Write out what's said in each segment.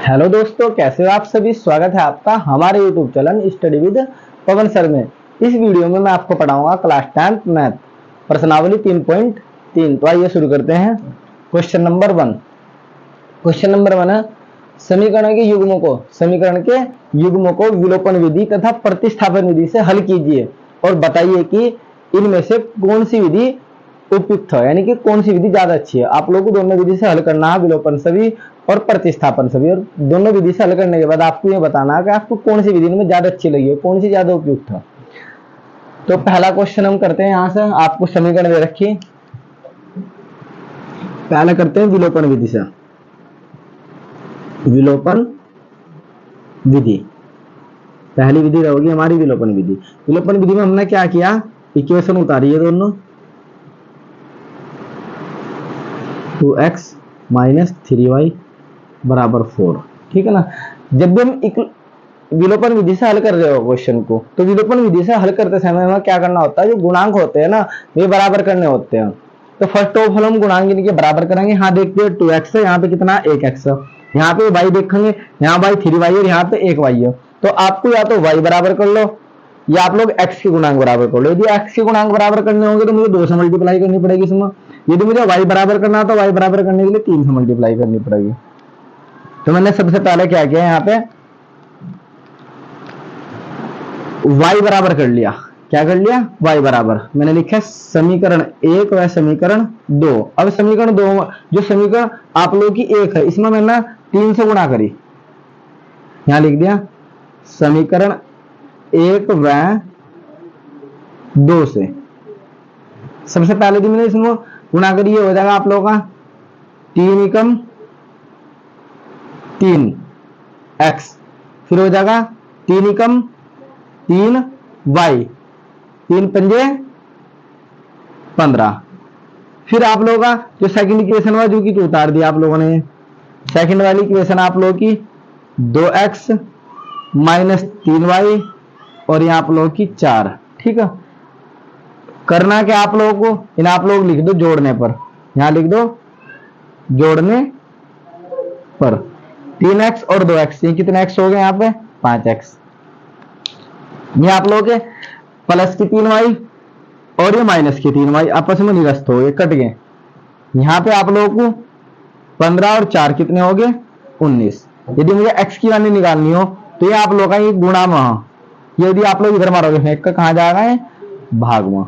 Hello दोस्तों, कैसे हो आप सभी। स्वागत है आपका हमारे YouTube channel study with Pawan sir में। इस वीडियो में मैं आपको पढ़ाऊंगा क्लास 10th मैथ प्रश्नावली 3.3। तो आइए शुरू करते हैं। क्वेश्चन नंबर 1 है समीकरण के युग्मों को विलोपन विधि तथा प्रतिस्थापन विधि से हल कीजिए और बताइए कि इनमें से कौन सी विधि उपयुक्त है, यानी कि कौन सी विधि ज्यादा अच्छी है। आप लोगों को दोनों विधि से हल करना है, विलोपन सभी और प्रतिस्थापन सभी। और दोनों विधि से हल करने के बाद आपको यह बताना है कि आपको कौन सी विधि में ज्यादा अच्छी लगी है, कौन सी ज्यादा उपयुक्त है। तो पहला क्वेश्चन हम करते हैं। यहां से आपको समीकरण दे रखी, पहले करते हैं विलोपन विधि से। विलोपन विधि पहली विधि रहेगी हमारी विलोपन विधि। विलोपन विधि में हमने क्या किया, इक्वेशन उतारी है दोनों, 2x माइनस 3y बराबर 4। ठीक है ना। जब भी हम विलोपन विधि से हल कर रहे हो क्वेश्चन को, तो विलोपन विधि से हल करते समय हमें क्या करना होता है, जो गुणांक होते हैं ना वे बराबर करने होते हैं। तो फर्स्ट ऑफ ऑल हम गुणांक इनके बराबर करेंगे। यहाँ देखते हैं 2x है, यहाँ पे कितना 1x है। यहाँ पे y देखेंगे, यहाँ y 3y और यहाँ पे 1y है। तो आपको या तो y बराबर कर लो या आप लोग x के गुणांक बराबर कर लो। यदि x के गुणांक बराबर करने होंगे तो मुझे 2 से मल्टीप्लाई करनी पड़ेगी इसमें। यदि मुझे y बराबर करना है तो y बराबर करने के लिए 3 से मल्टीप्लाई करनी पड़ेगी। तो मैंने सबसे पहले क्या किया, यहाँ पे y बराबर कर लिया। क्या कर लिया, y बराबर मैंने लिखा समीकरण 1 व समीकरण 2। अब समीकरण 2 जो समीकरण आप लोग की 1 है, इसमें मैंने 3 से गुणा करी। यहां लिख दिया समीकरण 1 व 2 से। सबसे पहले जो मैंने इसमें गुणा करी, ये हो जाएगा आप लोगों का 3 एकम 3x, फिर हो जाएगा 3 एकम 3y, 3 पंजे 15। फिर आप लोगों का जो सेकंड इक्वेशन हुआ, जो कि तो उतार दिया आप लोगों ने। सेकंड वाली इक्वेशन आप लोगों की 2x माइनस 3y और यहाँ आप लोगों की 4। ठीक है। करना क्या आप लोगों को, इन आप लोग लिख दो जोड़ने पर। यहां लिख दो जोड़ने पर 3x और 2x, ये कितने x हो गए, यहाँ पे 5x। ये आप लोग के प्लस की 3y और ये माइनस की 3y आपस में निरस्त हो गए, कट गए। यहाँ पे आप लोगों को 15 और 4 कितने हो गए, 19। यदि मुझे x की वैल्यू निकालनी हो तो ये आप लोग का ये गुणा में, यदि आप लोग इधर मारोगे एक का कहां जाएगा, है भाग में,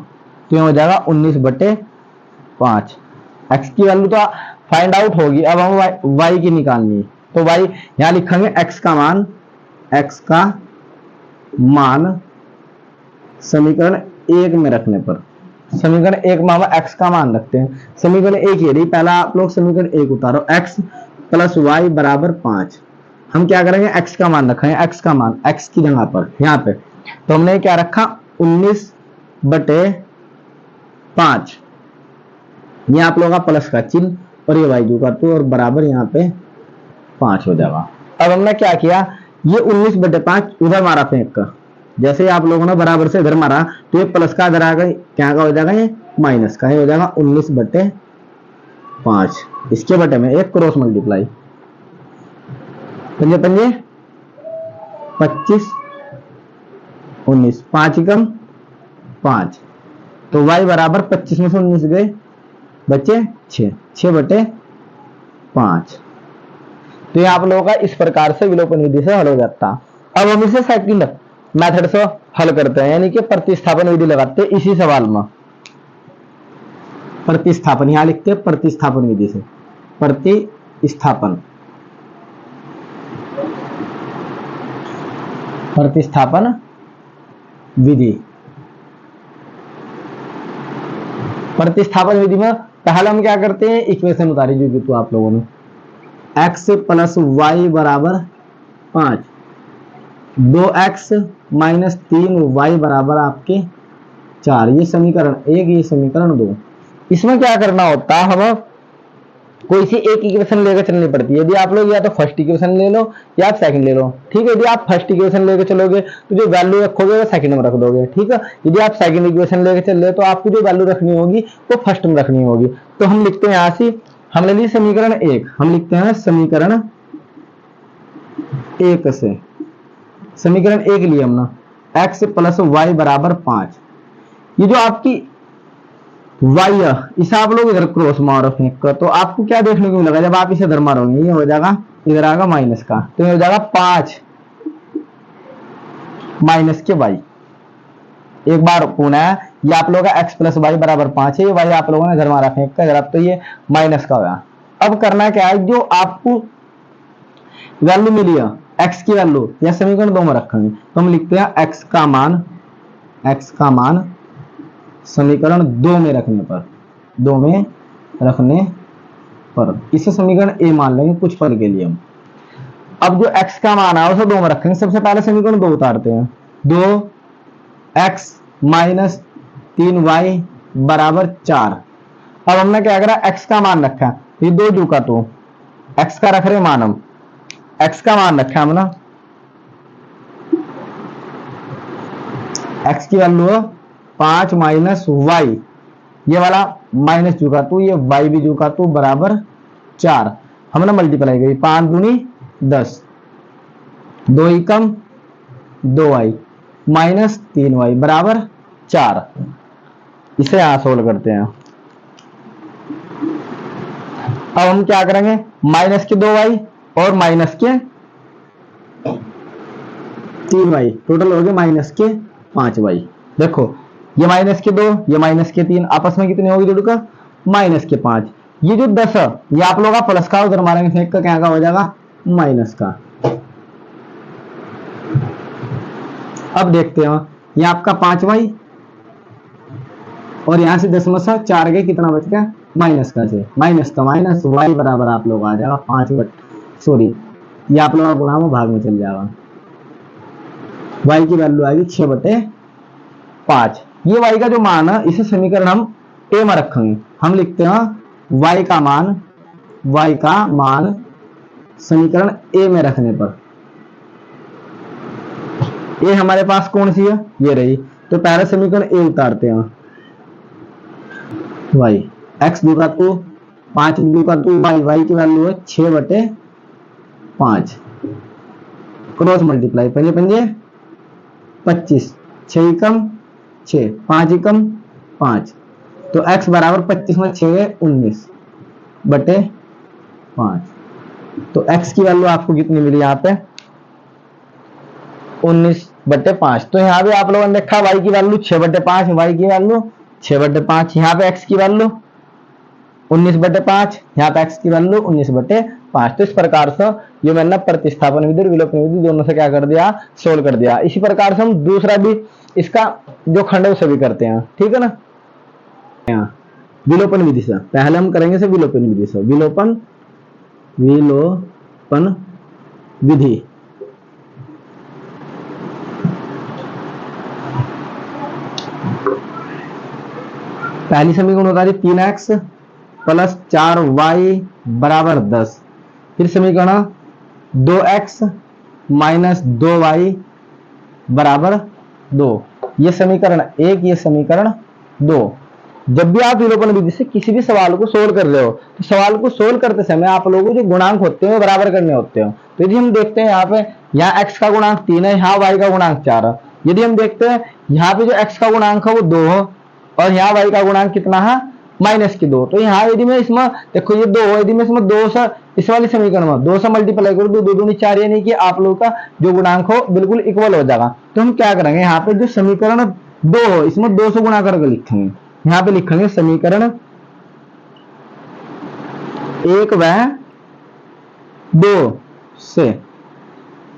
तो ये हो जाएगा 19/5। x की वैल्यू तो फाइंड आउट होगी। अब हम y की निकालनी है, तो y यहां लिखेंगे x का मान समीकरण 1 में रखने पर। समीकरण 1 में हम x का मान रखते हैं। समीकरण 1 ये रही, पहला आप लोग समीकरण 1 उतारो, x प्लस y बराबर 5। हम क्या करेंगे, x का मान रखेंगे, x का मान x की जगह पर यहाँ पे। तो हमने क्या रखा 19/5। ये आप लोगों का प्लस का चिन्ह और ये y का तो और बराबर यहाँ पे 5 हो जाएगा। अब हमने क्या किया, ये 19/5 उधर मारा फेंक का। जैसे ही आप लोगों ने बराबर से इधर मारा तो ये प्लस का इधर आएगा, क्या का हो जाएगा, ये माइनस का, ये हो जाएगा 19/5। इसके बटे में एक क्रॉस मल्टीप्लाई, पंजे पंजे 25 19, 5 एकम 5। तो y बराबर 25 में से 19 गए, बचे 6/5। तो ये आप लोगों का इस प्रकार से विलोपन विधि से हल हो जाता। अब हम इसे सेकंड मेथड से हल करते हैं, यानी कि प्रतिस्थापन विधि लगाते हैं इसी सवाल में। प्रतिस्थापन यहां लिखते हैं प्रतिस्थापन विधि से। प्रतिस्थापन विधि। प्रतिस्थापन विधि में पहले हम क्या करते हैं, इक्वेशन उतारी जो कि तो आप लोगों ने x प्लस y बराबर 5, 2x माइनस 3y बराबर आपके 4। ये समीकरण 1, ये समीकरण 2। इसमें क्या करना होता है, हमें कोई सी एक इक्वेशन लेकर चलनी पड़ती है। यदि आप लोग या तो फर्स्ट इक्वेशन ले लो या आप सेकंड ले लो। ठीक है। यदि आप फर्स्ट इक्वेशन लेकर चलोगे तो जो वैल्यू रखोगे वो सेकंड में रख दोगे। ठीक है। यदि आप सेकंड इक्वेशन लेकर चल रहे हो तो आपको जो वैल्यू रखनी होगी वो फर्स्ट में रखनी होगी। तो हम लिखते हैं यहां से, हमने ली समीकरण 1, हम लिखते हैं समीकरण एक से, समीकरण एक लिए हम ना, x प्लस वाई बराबर 5। ये जो आपकी y है इसे आप लोग इधर क्रॉस मारो फेंक कर, तो आपको क्या देखने को मिलेगा, जब आप इसे इधर मारोगे ये हो जाएगा, इधर आएगा माइनस का, तो ये हो जाएगा 5 माइनस के y। एक बार पुनः ये आप लोगों का x प्लस वाई बराबर 5 है, ये y आप लोगों ने इधर मारा फेंक कर इधर, अब तो ये माइनस का होगा। अब करना क्या है, जो आपको वैल्यू मिली है x की वैल्यू या समीकरण दो में रखेंगे, तो हम लिखते हैं x का मान समीकरण दो में रखने पर इसे समीकरण ए मान लेंगे कुछ पल के लिए हम। अब जो x का मान है उसे दो में रखेंगे, सबसे पहले समीकरण दो उतारते हैं, 2x माइनस 3y बराबर 4। अब हमने क्या करा, x का मान रखा, ये दो जू का तो x का रख रहे मान, हम x का मान रखा हम ना, x की वैल्यू 5 माइनस वाई, ये वाला माइनस जू का तो, ये y भी जू का तो बराबर 4। हमने मल्टीप्लाई करी, 5 दूनी 10, 2 एकम 2y माइनस 3y बराबर 4। इसे यहां सोल्व करते हैं। अब हम क्या करेंगे, माइनस के 2y और माइनस के 3y, टोटल हो गए माइनस के 5y। देखो ये माइनस के 2, ये माइनस के 3, आपस में कितनी होगी जोड़कर, माइनस के 5। ये जो 10 है ये आप लोग प्लस का उधर मारेंगे फेंक का, क्या का हो जाएगा, माइनस का। अब देखते हैं, ये आपका 5y और यहां से 10 में से 4 गए, कितना बच गया, माइनस का से, माइनस का माइनस y बराबर आप लोग आ जाएगा 5 ये आप लोग गुणा में भाग में चल जाएगा, y की वैल्यू आएगी 6/5। ये y का जो मान है इसे समीकरण हम a में रखेंगे, हम लिखते हैं y का मान समीकरण a में रखने पर, ये हमारे पास कौन सी है, ये रही, तो पहले समीकरण a उतारते हैं, y x दो का 2, 5 दो का 2, y की वैल्यू है 6/5, क्रॉस मल्टीप्लाई, पंजे पंजे 25, 6 एकम 6, 5 एकम 5, तो x बराबर 25 में 6 19/5। तो x की वैल्यू आपको कितनी मिली यहाँ पे, 19/5। तो यहाँ पे आप लोगों ने देखा y की वैल्यू 6/5, y की वैल्यू 6/5, यहाँ पे x की वैल्यू 19/5, यहाँ पे x की वैल्यू 19/5। तो इस प्रकार से ये मैंने प्रतिस्थापन विधि और विलोपन विधि दोनों से क्या कर दिया, सोल्व कर दिया। इसी प्रकार से हम दूसरा भी इसका जो खंड है उसे भी करते हैं, ठीक है ना। विलोपन विधि से पहले हम करेंगे से विलोपन विधि से, विलोपन विधि। पहली समीकरण होता है 3x प्लस 4y बराबर 10, फिर समीकरण 2x माइनस 2y बराबर 2, ये समीकरण 1, ये समीकरण 2। जब भी आप विलोपन विधि से किसी भी सवाल को सोल्व कर रहे हो, तो सवाल को सोल्व करते समय आप लोगों को जो गुणांक होते हैं वो बराबर करने होते हैं। तो यदि हम देखते हैं यहाँ पे, यहाँ x का गुणांक 3 है, यहाँ y का गुणांक 4 है। यदि हम देखते हैं यहाँ पे जो x का गुणांक है वो 2 है और यहाँ y का गुणांक कितना है, -2, तो यहाँ यदि मैं इसमें देखो ये 2, यदि मैं इसमें 2 से इस वाली समीकरण में 2 से मल्टीप्लाई करूँ तो 2 दूनी 4, यानी कि आप लोगों का जो गुणांक हो बिल्कुल इक्वल हो जाएगा। तो हम क्या करेंगे, यहाँ पे जो समीकरण 2 हो इसमें 2 से गुणा करके लिखेंगे, यहाँ पे लिखेंगे समीकरण 1 व 2 से।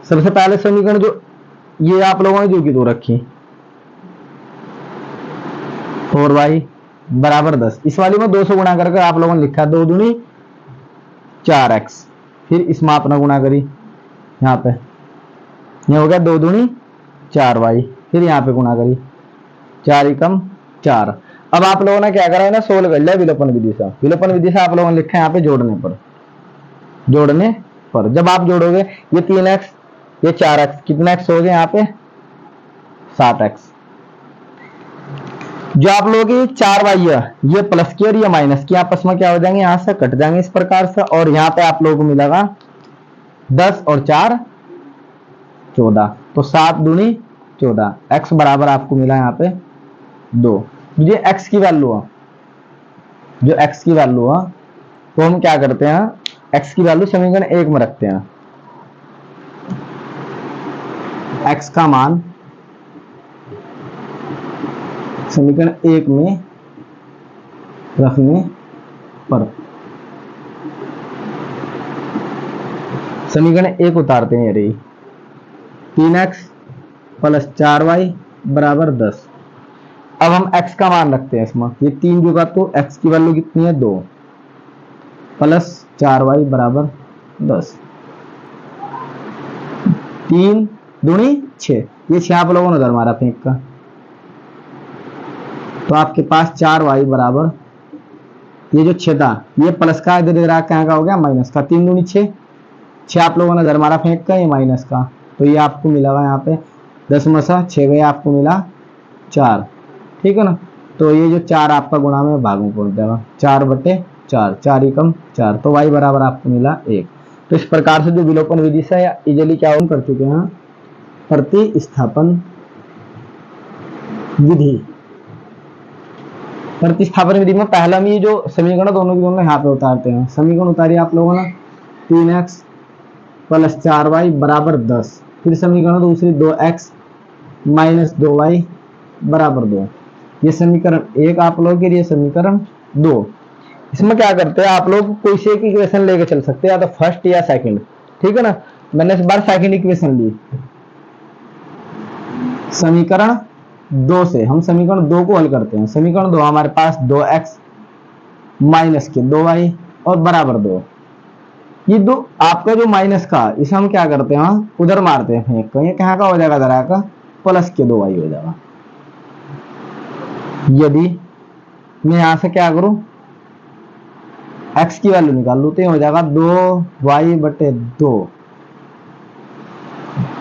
सबसे पहले समीकरण जो ये आप लोगों ने जो की 2 रखी, 4y बराबर 10, इस वाली में 2 से गुणा करके आप लोगों ने लिखा 2 दूनी 4x, फिर इसमें अपना गुणा करी, यहाँ पे ये हो गया 2 दूनी 4y, फिर यहाँ पे गुणा करी 4 एकम 4। अब आप लोगों ने क्या करा है ना, सोल्व कर लिया विलोपन विधि से। विलोपन विधि से आप लोगों ने लिखा है यहाँ पे जोड़ने पर जब आप जोड़ोगे ये 3x ये 4x, कितना x हो गया यहाँ पे 7x। जो आप लोगों की 4y है ये प्लस की और ये माइनस की आपस में क्या हो जाएंगे, यहां से कट जाएंगे इस प्रकार से, और यहाँ पे आप लोगों को मिलेगा 10 और 4 14। तो 7 दूनी 14, x बराबर आपको मिला यहाँ पे 2। ये x की वैल्यू है, जो x की वैल्यू है तो हम क्या करते हैं, x की वैल्यू समीकरण 1 में रखते हैं। x का मान समीकरण 1 में रखने पर समीकरण 1 उतारते हैं, ये 3x प्लस 4y बराबर 10। अब हम x का मान रखते हैं इसमें, ये 3 होगा तो x की वैल्यू कितनी है 2 प्लस 4y बराबर 10। 3 दूनी 6, ये 6 आप लोगों ने उधर मारा फेंक का, तो आपके पास 4y बराबर, ये जो 6 था ये प्लस का इधर इधर कहाँ का हो गया माइनस का, 3 दूनी 6, 6 आप लोगों ने इधर मारा फेंक का, ये माइनस का, तो ये आपको मिला हुआ यहाँ पे 10 में से 6 गए, आपको मिला 4, ठीक है ना। तो ये जो 4 आपका गुणा में भाग में पहुंच जाएगा, 4/4, 4 ही कम 4, तो y बराबर आपको मिला 1। तो इस प्रकार से जो विलोपन विधि से इजीली क्या हम कर चुके हैं, प्रतिस्थापन विधि। प्रतिस्थापन विधि में पहला में ये जो समीकरण दोनों की दोनों यहाँ पे उतारते हैं। समीकरण उतारिए आप लोगों ने, 3x प्लस 4y बराबर 10। फिर समीकरण दूसरी 2x माइनस 2y बराबर 2। ये समीकरण 1 आप लोग के लिए, समीकरण 2। इसमें क्या करते हैं आप लोग, कोई से एक इक्वेशन लेके चल सकते हैं, या तो फर्स्ट या सेकंड, ठीक है ना। मैंने इस बार सेकंड इक्वेशन ली, समीकरण 2 से हम समीकरण 2 को हल करते हैं। समीकरण 2 हमारे पास 2x माइनस के 2y और बराबर 2। ये दो आपका जो माइनस का, इसे हम क्या करते हैं उधर मारते हैं फेंक कर, ये कहाँ का हो जाएगा जरा का, प्लस के 2y हो जाएगा। यदि मैं यहां से क्या करूं, x की वैल्यू निकाल लूं तो ये हो जाएगा 2y/2।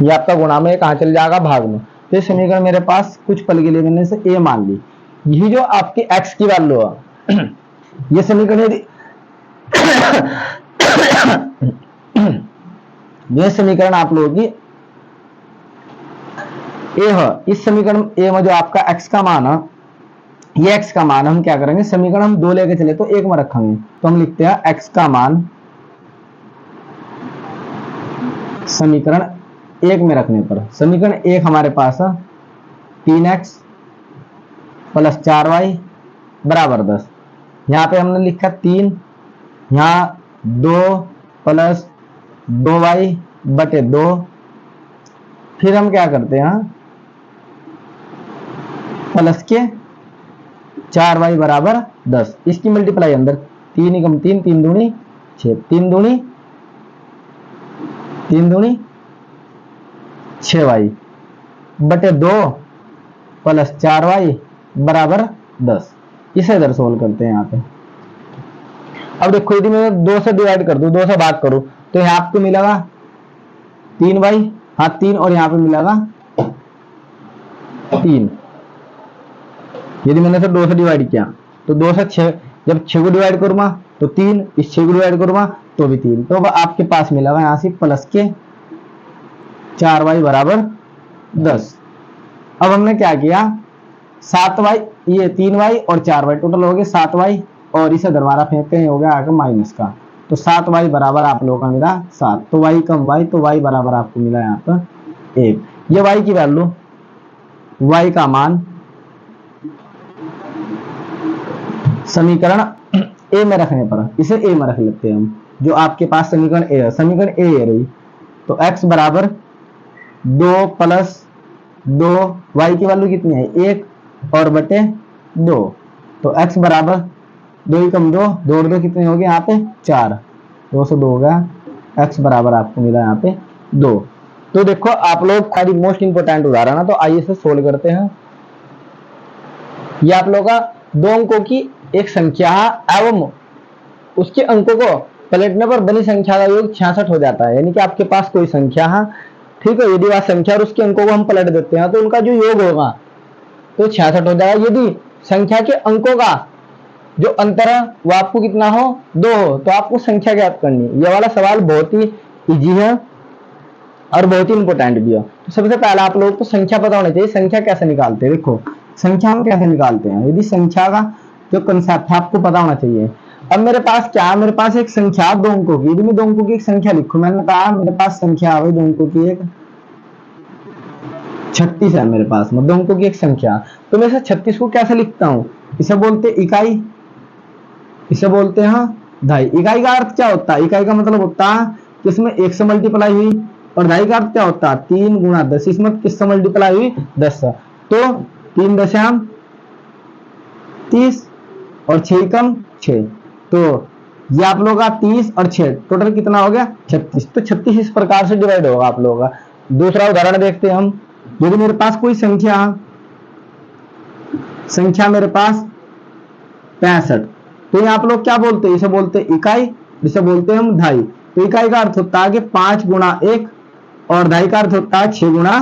ये आपका गुणा में कहां चल जाएगा, भाग में। तो समीकरण मेरे पास कुछ पल के लिए मैंने से a मान ली। यही जो आपकी x की वैल्यू है, ये समीकरण यदि ये समीकरण आप लोगों की a है। इस समीकरण a में जो आपका x का मान है, ये x का मान हम क्या करेंगे, समीकरण हम 2 लेके चले तो 1 में रखेंगे, तो हम लिखते हैं x का मान समीकरण 1 में रखने पर, समीकरण 1 हमारे पास है 3x प्लस 4y बराबर 10। यहां पे हमने लिखा 3, यहां 2 प्लस 2y/2। फिर हम क्या करते हैं, प्लस के 4y बराबर 10, इसकी मल्टीप्लाई अंदर, 3 ही कम 3, 3 दूनी 6, 3 दूनी 6y/2 प्लस 4y बराबर 10। इसे इधर सोल्व करते हैं यहाँ पे। अब देखो यदि मैं 2 से डिवाइड कर दूं, 2 से भाग करूं, तो यहाँ आपको मिलेगा 3y, हाँ 3, और यहाँ पे मिलेगा 3। यदि मैंने से 2 से डिवाइड किया तो 2 से 6, जब 6 को डिवाइड करूंगा तो 3, इस 6 को डिवाइड करूंगा तो भी 3, तो आपके पास मिलेगा यहाँ से प्लस के 4y बराबर 10। अब हमने क्या किया, 7y, ये 3y और 4y टोटल हो गए 7y, और इसे दरबारा फेंकते हैं, हो गया आगे माइनस का, तो 7y बराबर आप लोगों का मिला 7। तो y कम y, तो y बराबर आपको मिला यहाँ पर 1। ये y की वैल्यू, y का मान समीकरण a में रखने पर, इसे a में रख लेते हैं हम, जो आपके पास समीकरण a है, समीकरण a है रही, तो x बराबर 2 प्लस 2, y की वैल्यू कितनी है 1 और बटे 2, तो x बराबर 2 ही कम 2, 2 और 2 कितने हो गए यहाँ पे 4, 2 से 2 हो गया, x बराबर आपको मिला यहाँ पे 2। तो देखो आप लोग सारी मोस्ट इंपोर्टेंट उदाहरण है, तो आइए इसे सोल्व करते हैं। ये आप लोग का 2 अंकों की एक संख्या एवं उसके अंकों को पलटने पर बनी संख्या का योग 66 हो जाता है। यानी कि आपके पास कोई संख्या है, ठीक है, यदि वह संख्या और उसके अंकों को हम पलट देते हैं तो उनका जो योग होगा तो 66 हो जाएगा। यदि संख्या के अंकों का जो अंतर है वो आपको कितना हो 2 हो, तो आपको संख्या ज्ञात करनी है। यह वाला सवाल बहुत ही इजी है, और बहुत ही इंपॉर्टेंट भी है। तो सबसे पहले आप लोगों को संख्या पता होना चाहिए, संख्या कैसे निकालते हैं। देखो संख्या हम कैसे निकालते हैं, यदि संख्या का जो कंसेप्ट है आपको पता होना चाहिए। अब मेरे पास क्या है, मेरे पास एक संख्या 2 अंकों की, यदि मैं 2 अंकों की एक संख्या लिखूं, मैंने कहा मेरे पास संख्या आ गई 2 अंकों की एक 36 है मेरे पास, मतलब 2 अंकों की एक संख्या। तो मैं इसे 36 को कैसे लिखता हूं, इसे बोलते इकाई, इसे बोलते हैं ढाई। इकाई का अर्थ क्या होता है, इकाई का मतलब होता है कि इसमें 1 से मल्टीप्लाई हुई, और ढाई का अर्थ क्या होता है 3 गुणा 10, इसमें किससे मल्टीप्लाई हुई 10 से। तो 3 दशम 30 और 6 कम 6, तो ये आप लोगों का 30 और 6 टोटल कितना हो गया 36। तो 36 इस प्रकार से डिवाइड होगा आप लोगों का। दूसरा उदाहरण देखते हैं हम, यदि मेरे पास कोई संख्या मेरे पास 65, तो ये आप लोग क्या बोलते हैं, इसे बोलते हैं इकाई, इसे बोलते हैं हम ढाई। तो इकाई का अर्थ होता है कि 5 गुणा 1, और ढाई का अर्थ होता है 6 गुणा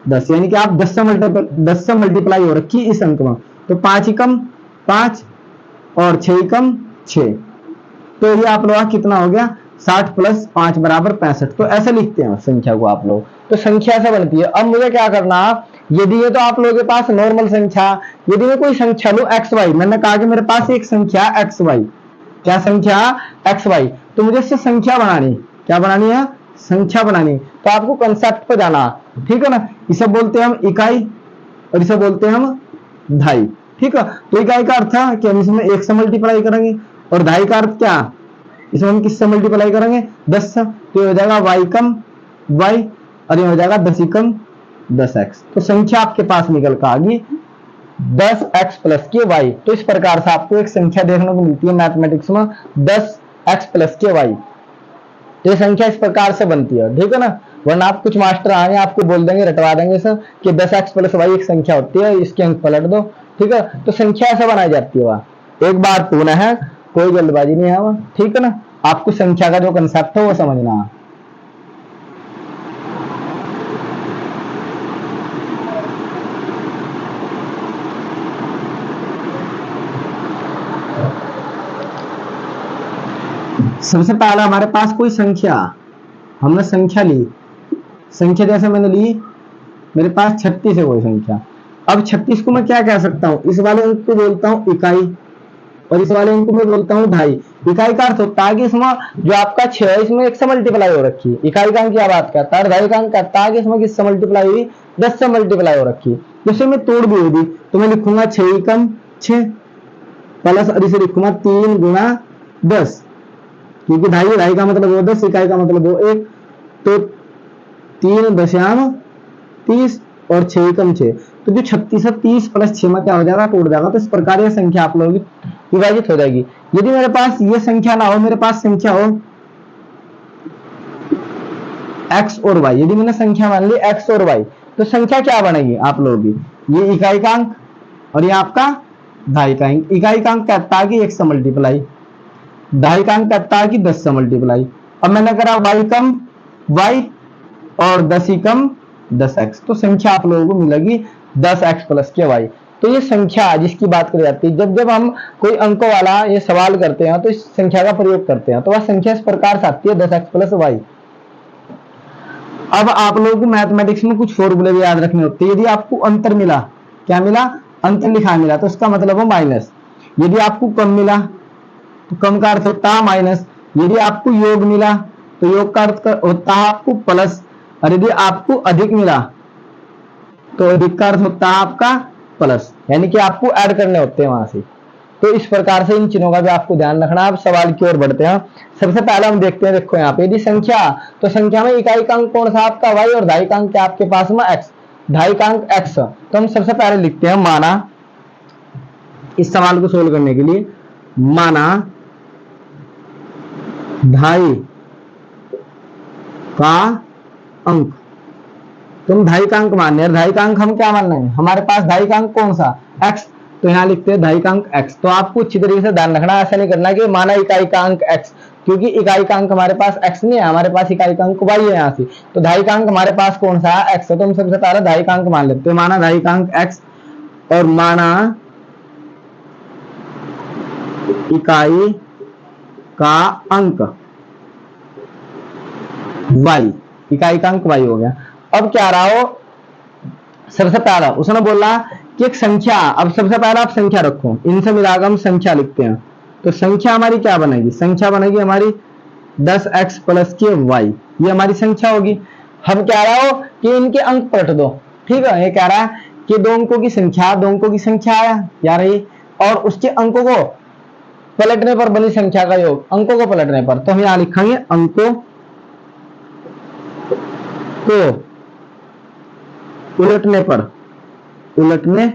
10, यानी कि आप 10 से मल्टीप्लाई हो रखी इस अंक में। तो 5 एकम 5 और 6 एकम 6, तो ये आप लोग का कितना हो गया 60 प्लस 5 बराबर 65। तो ऐसे लिखते हैं संख्या को आप लोग, तो संख्या ऐसे बनती है। अब मुझे क्या करना, यदि ये तो आप लोगों के पास नॉर्मल संख्या, यदि मैं कोई संख्या लू एक्स वाई, मैंने कहा कि मेरे पास एक संख्या एक्स वाई, क्या संख्या एक्स वाई, तो मुझे इससे संख्या बनानी, क्या बनानी है संख्या बनानी। तो आपको कंसेप्ट पे जाना, ठीक है ना। इसे बोलते हैं हम इकाई और इसे बोलते हैं हम ढाई, ठीक है। तो इकाई का अर्थ है कि हम इसमें 1 से मल्टीप्लाई करेंगे, और ढाई का अर्थ क्या, इसमें हम किससे मल्टीप्लाई करेंगे 10 से। तो ये हो जाएगा y कम y, और ये हो जाएगा 10 कम 10x। तो संख्या आपके पास निकल कर आ गई 10x प्लस के y। तो इस प्रकार से आपको एक संख्या देखने को मिलती है मैथमेटिक्स में 10x प्लस के y। तो ये संख्या इस प्रकार से बनती है, ठीक है ना। वरना आप कुछ मास्टर आए आपको बोल देंगे, रटवा देंगे सर कि 10x प्लस y एक संख्या होती है, इसके अंक पलट दो, ठीक है। तो संख्या ऐसे बनाई जाती है, वह एक बार पुनः है, कोई जल्दबाजी नहीं है वह, ठीक है ना। आपको संख्या का जो कंसेप्ट है वो समझना है। सबसे पहला हमारे पास कोई संख्या, हमने संख्या ली, संख्या जैसे मैंने ली मेरे पास 36 है कोई संख्या। अब 36 को मैं क्या कह सकता हूँ, इस वाले अंक को बोलता हूँ इकाई, और इस वाले अंक को मैं बोलता हूँ ढाई। इकाई का अर्थ होता है कि इसमें जो आपका 6 है इसमें 1 से मल्टीप्लाई हो रखी है, इकाई का अंक क्या बात करता है। ढाई का अंक कहता है कि इसमें किससे मल्टीप्लाई हुई 10 से मल्टीप्लाई हो रखी है। जैसे मैं तोड़ भी होगी तो मैं लिखूंगा 6 एकम 6 प्लस, और इसे लिखूंगा 3 गुणा 10, क्योंकि ढाई ढाई का मतलब वो 10, इकाई का मतलब वो 1। तो 3 दशमलव 30 और 6 एकम 6, तो जो 36 है 30 प्लस 6 में क्या हो जाएगा टूट जाएगा। तो इस प्रकार यह संख्या आप लोगों की विभाजित हो जाएगी। यदि मेरे पास ये संख्या ना हो, मेरे पास संख्या हो x और y, यदि मैंने संख्या मान ली x और y, तो संख्या क्या बनेगी आप लोगों की, ये इकाई का अंक और ये आपका ढाई का अंक। इकाई का अंक कहता है कि 1 से मल्टीप्लाई, ढाई का अंक कहता है कि 10 से मल्टीप्लाई। अब मैंने करा y कम y और 10 कम 10x, तो संख्या आप लोगों को मिलेगी 10x प्लस के y। तो ये संख्या जिसकी बात करी जाती है, जब जब हम कोई अंकों वाला ये सवाल करते हैं तो इस संख्या का प्रयोग करते हैं, तो वह संख्या इस प्रकार से आती है 10x प्लस y। अब आप लोगों को मैथमेटिक्स में कुछ फॉर्मूले भी याद रखने होते हैं। यदि आपको अंतर मिला, क्या मिला अंतर लिखा मिला, तो इसका मतलब है माइनस। यदि आपको कम मिला तो कम का अर्थ होता है माइनस। यदि आपको योग मिला तो योग का अर्थ होता है आपको प्लस, और यदि आपको अधिक मिला तो अधिक का अर्थ होता है आपका प्लस, यानी कि आपको ऐड करने होते हैं वहां से। तो इस प्रकार से इन चिन्हों का भी आपको ध्यान रखना। आप सवाल की ओर बढ़ते हैं। सबसे पहले हम देखते हैं, देखो यहाँ पे यदि संख्या, तो संख्या में इकाई का अंक कौन सा आपका y, और ढाई का अंक क्या आपके पास में x, ढाई का अंक x। तो हम सबसे पहले लिखते हैं माना, इस सवाल को सोल्व करने के लिए माना ढाई का अंक, तुम ढाई का अंक मान रहे, ढाई का अंक हम क्या मान रहे हैं, हमारे पास ढाई का अंक कौन सा x, तो यहाँ लिखते हैं ढाई का अंक x। तो आपको अच्छी तरीके से ध्यान रखना, ऐसा नहीं करना कि माना इकाई का अंक x, क्योंकि इकाई का अंक हमारे पास x नहीं है, हमारे पास इकाई का अंक y है यहाँ से। तो ढाई का अंक हमारे पास कौन सा है x है, तो हम सबसे पहले ढाई का अंक मान लेते हैं, माना ढाई का अंक x, और माना इकाई का अंक y। इकाई का अंक y हो गया। अब क्या रहा हो, सबसे पहला उसने बोला कि एक संख्या, अब सबसे पहला आप संख्या रखो, इनसे मिलाकर हम संख्या लिखते हैं। तो संख्या हमारी क्या बनेगी, संख्या बनेगी हमारी 10x प्लस के y, ये हमारी संख्या होगी। हम कह रहा हो कि इनके अंक पलट दो, ठीक है, ये कह रहा है कि दो अंकों की संख्या, दो अंकों की संख्या है यार ये, और उसके अंकों को पलटने पर बनी संख्या का योग, अंकों को पलटने पर। तो हम यहां लिखेंगे अंकों को उलटने पर, उलटने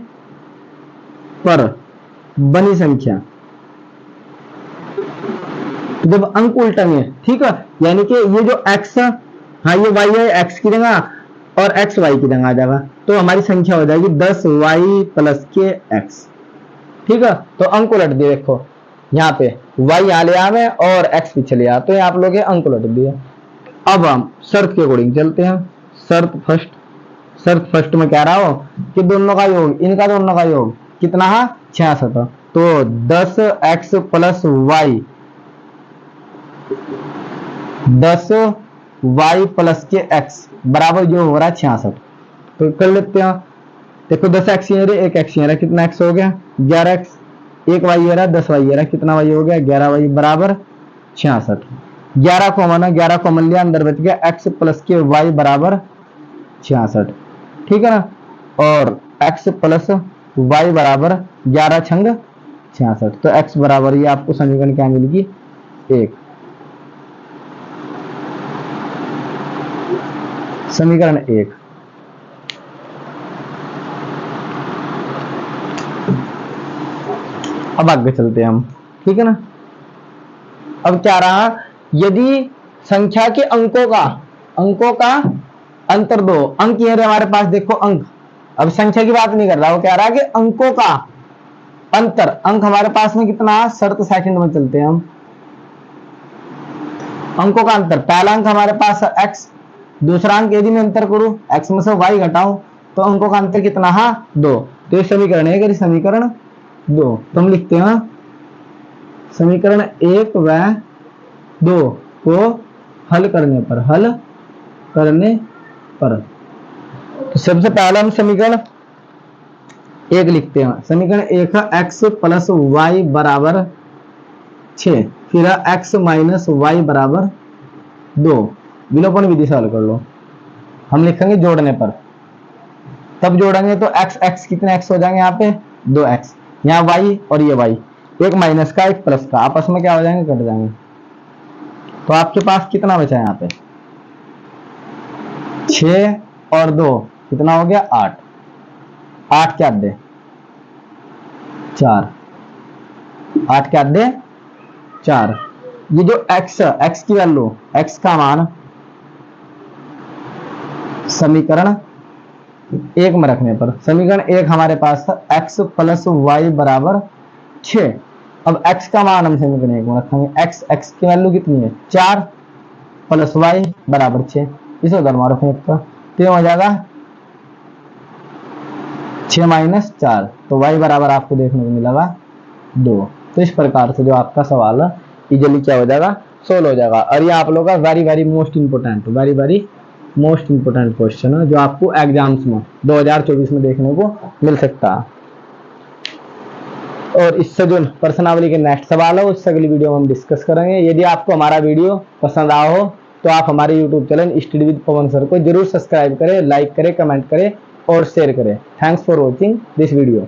पर बनी संख्या। जब अंक उल्टेंगे, ठीक है, यानी कि ये जो x, हाँ ये y है, x की जगह और x y की जगह आ जाएगा, तो हमारी संख्या हो जाएगी 10y प्लस के x, ठीक है। तो अंक उलट दिए, देखो यहाँ पे y यहाँ ले आवे और x पीछे ले आ, तो आप लोग अंक उलट दिए। अब हम शर्त के अकॉर्डिंग चलते हैं। शर्त फर्स्ट में कह रहा हो कि दोनों का योग, इनका दोनों का योग कितना है, 66। तो 10x plus y, 10y plus के x बराबर जो हो रहा है 66। तो कर लेते हैं, देखो 10x ये रहा, एक x ये रहा, कितना x हो गया 11x, एक y ये रहा 10y ये रहा, कितना y हो गया 11y बराबर 66। 11 कॉमन है, 11 कॉमन लिया, अंदर बच गया x प्लस के y बराबर 66, ठीक है ना। और x प्लस y बराबर 11 छंग 66, तो x बराबर ये आपको समीकरण क्या मिलेगी 1। समीकरण 1। अब आगे चलते हैं हम, ठीक है ना। अब क्या रहा, यदि संख्या के अंकों का अंतर दो, अंक ये हमारे पास देखो अंक, अब संख्या की बात नहीं कर रहा, वो कह रहा है कि अंकों का अंतर, अंक हमारे पास में कितना, शर्त सेकंड में चलते हैं हम। अंकों का अंतर, पहला अंक हमारे पास है x, दूसरा अंक यदि मैं अंतर करूं x में से y घटाऊं तो अंकों का अंतर कितना है 2। तो ये समीकरण है, समीकरण 2। तो हम लिखते हैं समीकरण 1 व 2 को हल करने पर, तो सबसे पहला हम समीकरण 1 लिखते हैं। समीकरण 1 है x प्लस वाई बराबर 6, फिर है x माइनस वाई बराबर 2। विलोपन विधि से हल कर लो। हम लिखेंगे जोड़ने पर, तब जोड़ेंगे तो x कितने x हो जाएंगे, यहाँ पे 2x, यहाँ y और ये y, एक माइनस का एक प्लस का, आपस में क्या हो जाएंगे, कट जाएंगे। तो आपके पास कितना बचा है यहाँ पे 6 और 2 कितना हो गया 8, 8 क्या दे 4, 8 क्या दे 4। ये जो x की वैल्यू, x का मान समीकरण 1 में रखने पर, समीकरण 1 हमारे पास था x प्लस वाई बराबर 6। अब x का मान हम समीकरण 1 में रखेंगे, x की वैल्यू कितनी है 4 प्लस वाई बराबर 6, इसे उधर मारो फेंक का, तो हो जाएगा 6 माइनस 4, तो y बराबर आपको देखने को मिलेगा 2। तो इस प्रकार से जो आपका सवाल है इजीली क्या हो जाएगा, सोल्व हो जाएगा। और ये आप लोगों का वेरी मोस्ट इंपोर्टेंट क्वेश्चन है, जो आपको एग्जाम्स में 2024 में देखने को मिल सकता है। और इससे जो प्रश्नावली के नेक्स्ट सवाल है उससे अगली वीडियो में हम डिस्कस करेंगे। यदि आपको हमारा वीडियो पसंद आया हो तो आप हमारे YouTube channel study with Pawan sir को जरूर सब्सक्राइब करें, लाइक करें, कमेंट करें और शेयर करें। Thanks for watching this video.